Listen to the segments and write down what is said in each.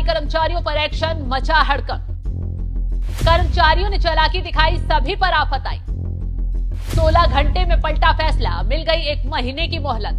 कर्मचारियों पर एक्शन, मचा हड़कंप। कर्मचारियों ने चालाकी दिखाई, सभी पर आफत आई। 16 घंटे में पलटा फैसला, मिल गई 1 महीने की मोहलत।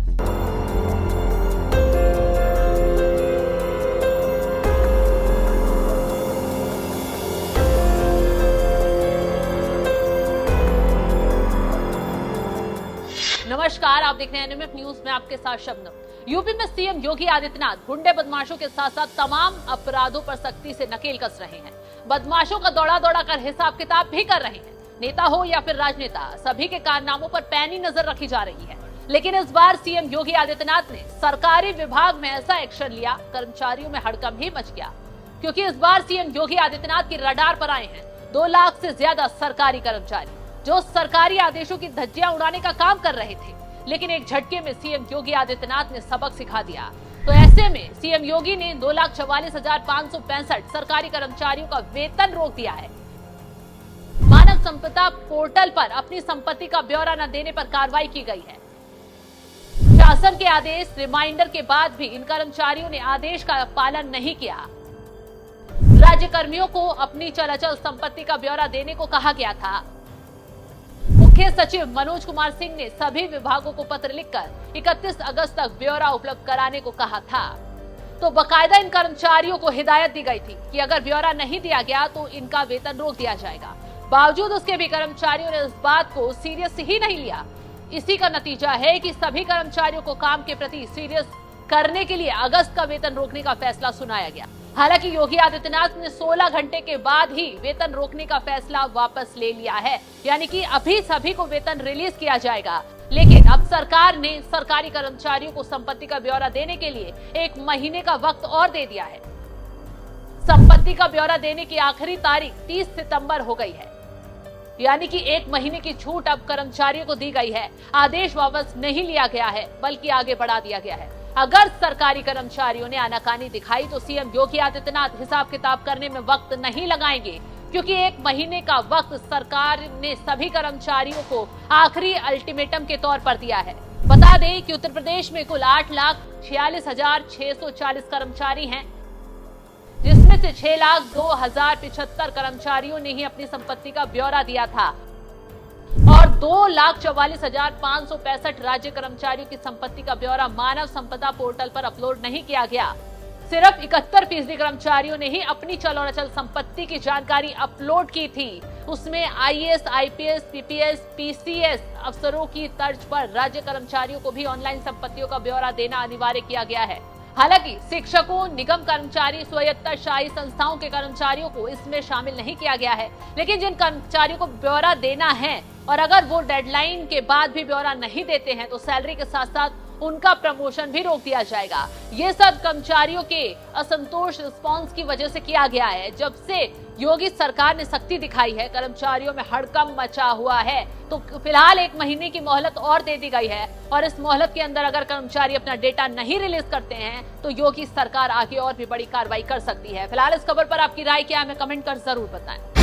नमस्कार, आप देख रहे हैं एनएमएफ न्यूज में आपके साथ शबनम। यूपी में सीएम योगी आदित्यनाथ गुंडे बदमाशों के साथ साथ तमाम अपराधों पर सख्ती से नकेल कस रहे हैं। बदमाशों का दौड़ा दौड़ा कर हिसाब किताब भी कर रहे हैं। नेता हो या फिर राजनेता, सभी के कारनामों पर पैनी नजर रखी जा रही है। लेकिन इस बार सीएम योगी आदित्यनाथ ने सरकारी विभाग में ऐसा एक्शन लिया, कर्मचारियों में हड़कंप ही मच गया। क्योंकि इस बार सीएम योगी आदित्यनाथ की रडार पर आए हैं 2 लाख से ज्यादा सरकारी कर्मचारी, जो सरकारी आदेशों की धज्जियां उड़ाने का काम कर रहे थे। लेकिन एक झटके में सीएम योगी आदित्यनाथ ने सबक सिखा दिया। तो ऐसे में सीएम योगी ने 2,44,565 सरकारी कर्मचारियों का वेतन रोक दिया है। मानव संपदा पोर्टल पर अपनी संपत्ति का ब्यौरा न देने पर कार्रवाई की गई है। शासन के आदेश, रिमाइंडर के बाद भी इन कर्मचारियों ने आदेश का पालन नहीं किया। राज्य कर्मियों को अपनी चल संपत्ति का ब्यौरा देने को कहा गया था। मुख्य सचिव मनोज कुमार सिंह ने सभी विभागों को पत्र लिखकर 31 अगस्त तक ब्यौरा उपलब्ध कराने को कहा था। तो बकायदा इन कर्मचारियों को हिदायत दी गई थी कि अगर ब्यौरा नहीं दिया गया तो इनका वेतन रोक दिया जाएगा। बावजूद उसके भी कर्मचारियों ने इस बात को सीरियस ही नहीं लिया। इसी का नतीजा है कि सभी कर्मचारियों को काम के प्रति सीरियस करने के लिए अगस्त का वेतन रोकने का फैसला सुनाया गया। हालांकि योगी आदित्यनाथ ने 16 घंटे के बाद ही वेतन रोकने का फैसला वापस ले लिया है, यानी कि अभी सभी को वेतन रिलीज किया जाएगा। लेकिन अब सरकार ने सरकारी कर्मचारियों को संपत्ति का ब्यौरा देने के लिए 1 महीने का वक्त और दे दिया है। संपत्ति का ब्यौरा देने की आखिरी तारीख 30 सितंबर हो गई है, यानी कि 1 महीने की छूट अब कर्मचारियों को दी गई है। आदेश वापस नहीं लिया गया है, बल्कि आगे बढ़ा दिया गया है। अगर सरकारी कर्मचारियों ने आनाकानी दिखाई तो सीएम योगी आदित्यनाथ हिसाब किताब करने में वक्त नहीं लगाएंगे, क्योंकि 1 महीने का वक्त सरकार ने सभी कर्मचारियों को आखिरी अल्टीमेटम के तौर पर दिया है। बता दें कि उत्तर प्रदेश में कुल 8,46,640 कर्मचारी हैं, जिसमें से 6,02,075 कर्मचारियों ने ही अपनी संपत्ति का ब्यौरा दिया था और 2,44,565 राज्य कर्मचारियों की संपत्ति का ब्यौरा मानव संपदा पोर्टल पर अपलोड नहीं किया गया। सिर्फ 71% कर्मचारियों ने ही अपनी चल और अचल संपत्ति की जानकारी अपलोड की थी। उसमें आईएएस, आईपीएस, पीपीएस, पीसीएस अफसरों की तर्ज पर राज्य कर्मचारियों को भी ऑनलाइन संपत्तियों का ब्यौरा देना अनिवार्य किया गया है। हालांकि शिक्षकों, निगम कर्मचारी, स्वायत्तशासी संस्थाओं के कर्मचारियों को इसमें शामिल नहीं किया गया है। लेकिन जिन कर्मचारियों को ब्यौरा देना है और अगर वो डेडलाइन के बाद भी ब्यौरा नहीं देते हैं तो सैलरी के साथ साथ उनका प्रमोशन भी रोक दिया जाएगा। ये सब कर्मचारियों के असंतोष रिस्पांस की वजह से किया गया है। जब से योगी सरकार ने सख्ती दिखाई है, कर्मचारियों में हड़कंप मचा हुआ है। तो फिलहाल 1 महीने की मोहलत और दे दी गई है और इस मोहलत के अंदर अगर कर्मचारी अपना डेटा नहीं रिलीज करते हैं तो योगी सरकार आगे और भी बड़ी कार्रवाई कर सकती है। फिलहाल इस खबर पर आपकी राय क्या है, हमें कमेंट कर जरूर बताएं।